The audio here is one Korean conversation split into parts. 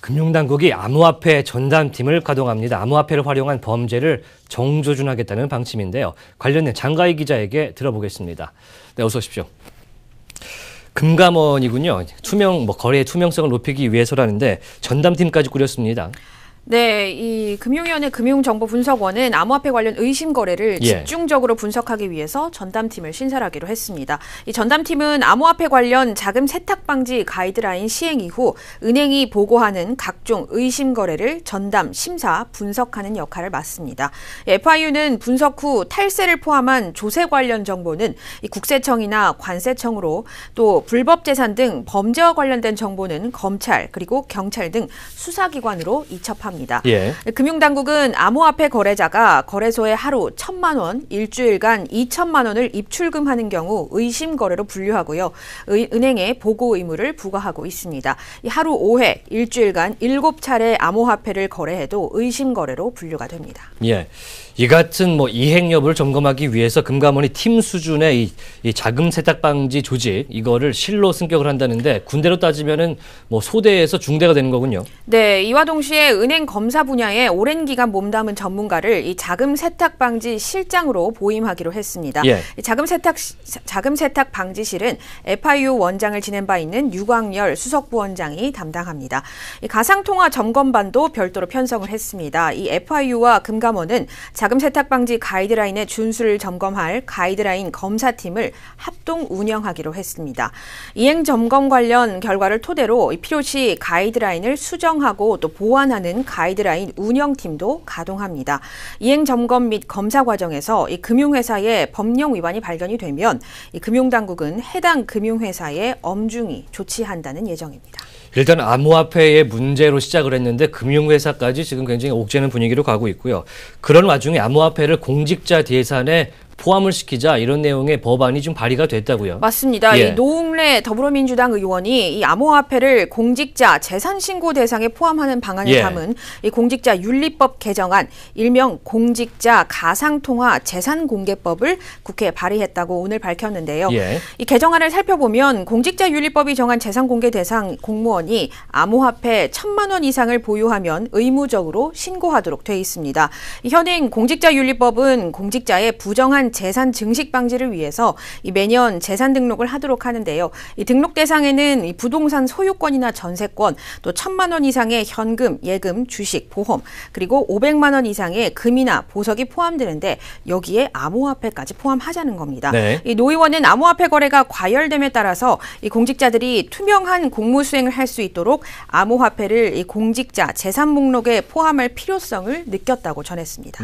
금융당국이 암호화폐 전담팀을 가동합니다. 암호화폐를 활용한 범죄를 정조준하겠다는 방침인데요. 관련된 장가희 기자에게 들어보겠습니다. 네, 어서 오십시오. 금감원이군요. 거래의 투명성을 높이기 위해서라는데 전담팀까지 꾸렸습니다. 네, 이 금융위원회 금융정보분석원은 암호화폐 관련 의심 거래를 집중적으로 분석하기 위해서 전담팀을 신설하기로 했습니다. 이 전담팀은 암호화폐 관련 자금 세탁 방지 가이드라인 시행 이후 은행이 보고하는 각종 의심 거래를 전담, 심사, 분석하는 역할을 맡습니다. FIU는 분석 후 탈세를 포함한 조세 관련 정보는 이 국세청이나 관세청으로, 또 불법 재산 등 범죄와 관련된 정보는 검찰 그리고 경찰 등 수사기관으로 이첩합니다. 금융당국은 암호화폐 거래자가 거래소에 하루 1,000만 원, 일주일간 2천만 원을 입출금하는 경우 의심 거래로 분류하고요. 은행에 보고 의무를 부과하고 있습니다. 하루 5회, 일주일간 7차례 암호화폐를 거래해도 의심 거래로 분류가 됩니다. 이 같은 이행 여부를 점검하기 위해서 금감원이 팀 수준의 이 자금 세탁 방지 조직, 이거를 실로 승격을 한다는데, 군대로 따지면은 소대에서 중대가 되는 거군요. 네, 이와 동시에 은행 검사 분야에 오랜 기간 몸담은 전문가를 이 자금 세탁 방지 실장으로 보임하기로 했습니다. 자금 세탁 방지실은 FIU 원장을 지낸 바 있는 유광열 수석부원장이 담당합니다. 이 가상통화 점검반도 별도로 편성을 했습니다. 이 FIU와 금감원은 자금 세탁 방지 가이드라인의 준수를 점검할 가이드라인 검사팀을 합동 운영하기로 했습니다. 이행 점검 관련 결과를 토대로 필요시 가이드라인을 수정하고 또 보완하는 가이드라인 운영팀도 가동합니다. 이행 점검 및 검사 과정에서 이 금융회사의 법령 위반이 발견이 되면 이 금융당국은 해당 금융회사에 엄중히 조치한다는 예정입니다. 일단 암호화폐의 문제로 시작을 했는데 금융회사까지 지금 굉장히 옥죄는 분위기로 가고 있고요. 그런 와중에 암호화폐를 공직자 예산에 포함을 시키자, 이런 내용의 법안이 좀 발의가 됐다고요. 맞습니다. 이 노웅래 더불어민주당 의원이 이 암호화폐를 공직자 재산신고 대상에 포함하는 방안을 담은 이 공직자 윤리법 개정안, 일명 공직자 가상통화 재산공개법을 국회에 발의했다고 오늘 밝혔는데요. 이 개정안을 살펴보면 공직자 윤리법이 정한 재산공개 대상 공무원이 암호화폐 1,000만 원 이상을 보유하면 의무적으로 신고하도록 돼 있습니다. 현행 공직자 윤리법은 공직자의 부정한 재산 증식 방지를 위해서 매년 재산 등록을 하도록 하는데요. 이 등록 대상에는 이 부동산 소유권이나 전세권, 또 1,000만 원 이상의 현금, 예금, 주식, 보험, 그리고 500만 원 이상의 금이나 보석이 포함되는데, 여기에 암호화폐까지 포함하자는 겁니다. 이 노 의원은 암호화폐 거래가 과열됨에 따라서 이 공직자들이 투명한 공무 수행을 할 수 있도록 암호화폐를 이 공직자 재산 목록에 포함할 필요성을 느꼈다고 전했습니다.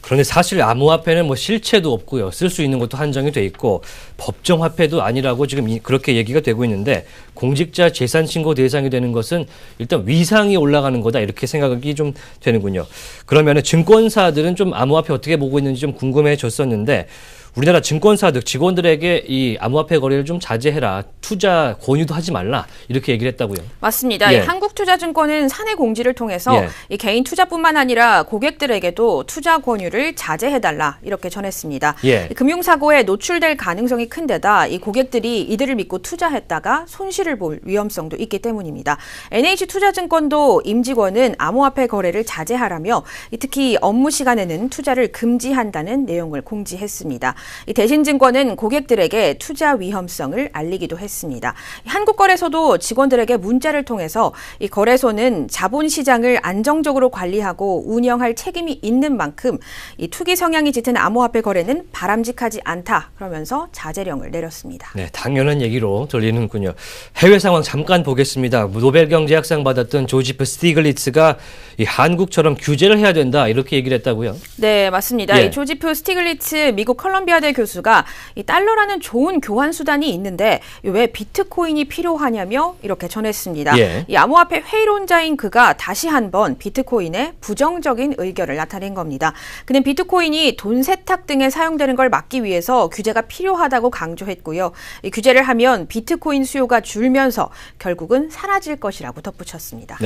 그런데 사실 암호화폐는 실체도 없고요. 쓸 수 있는 것도 한정이 돼 있고 법정 화폐도 아니라고 지금 그렇게 얘기가 되고 있는데, 공직자 재산 신고 대상이 되는 것은 일단 위상이 올라가는 거다, 이렇게 생각이 좀 되는군요. 그러면 증권사들은 좀 암호화폐 어떻게 보고 있는지 좀 궁금해졌었는데, 우리나라 증권사들 직원들에게 이 암호화폐 거래를 좀 자제해라, 투자 권유도 하지 말라, 이렇게 얘기를 했다고요. 맞습니다. 한국투자증권은 사내 공지를 통해서 이 개인 투자뿐만 아니라 고객들에게도 투자 권유를 자제해달라, 이렇게 전했습니다. 금융사고에 노출될 가능성이 큰 데다 이 고객들이 이들을 믿고 투자했다가 손실을 볼 위험성도 있기 때문입니다. NH투자증권도 임직원은 암호화폐 거래를 자제하라며 특히 업무 시간에는 투자를 금지한다는 내용을 공지했습니다. 이 대신증권은 고객들에게 투자 위험성을 알리기도 했습니다. 한국거래소도 직원들에게 문자를 통해서 이 거래소는 자본시장을 안정적으로 관리하고 운영할 책임이 있는 만큼 이 투기 성향이 짙은 암호화폐 거래는 바람직하지 않다, 그러면서 자제령을 내렸습니다. 당연한 얘기로 들리는군요. 해외 상황 잠깐 보겠습니다. 노벨 경제학상 받았던 조지프 스티글리츠가 이 한국처럼 규제를 해야 된다, 이렇게 얘기를 했다고요? 네, 맞습니다. 이 조지프 스티글리츠 미국 컬럼비아대 교수가 이 달러라는 좋은 교환 수단이 있는데 왜 비트코인이 필요하냐며 이렇게 전했습니다. 이 암호화폐 회의론자인 그가 다시 한번 비트코인에 부정적인 의견을 나타낸 겁니다. 그는 비트코인이 돈 세탁 등에 사용되는 걸 막기 위해서 규제가 필요하다고 강조했고요. 이 규제를 하면 비트코인 수요가 줄면서 결국은 사라질 것이라고 덧붙였습니다.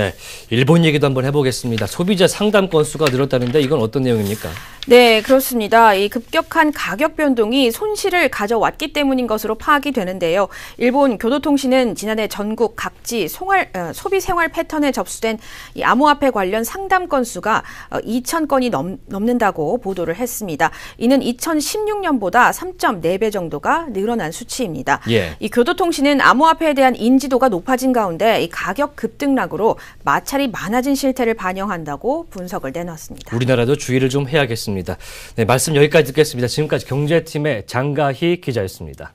일본 얘기도 한번 해보겠습니다. 소비자 상담 건수가 늘었다는데 이건 어떤 내용입니까? 네, 그렇습니다. 이 급격한 가격 가격 변동이 손실을 가져왔기 때문인 것으로 파악이 되는데요. 일본 교도통신은 지난해 전국 각지 소비 생활 패턴에 접수된 이 암호화폐 관련 상담 건수가 2,000건이 넘는다고 보도를 했습니다. 이는 2016년보다 3.4배 정도가 늘어난 수치입니다. 예. 이 교도통신은 암호화폐에 대한 인지도가 높아진 가운데 이 가격 급등락으로 마찰이 많아진 실태를 반영한다고 분석을 내놨습니다. 우리나라도 주의를 좀 해야겠습니다. 네, 말씀 여기까지 듣겠습니다. 지금까지 경제팀의 장가희 기자였습니다.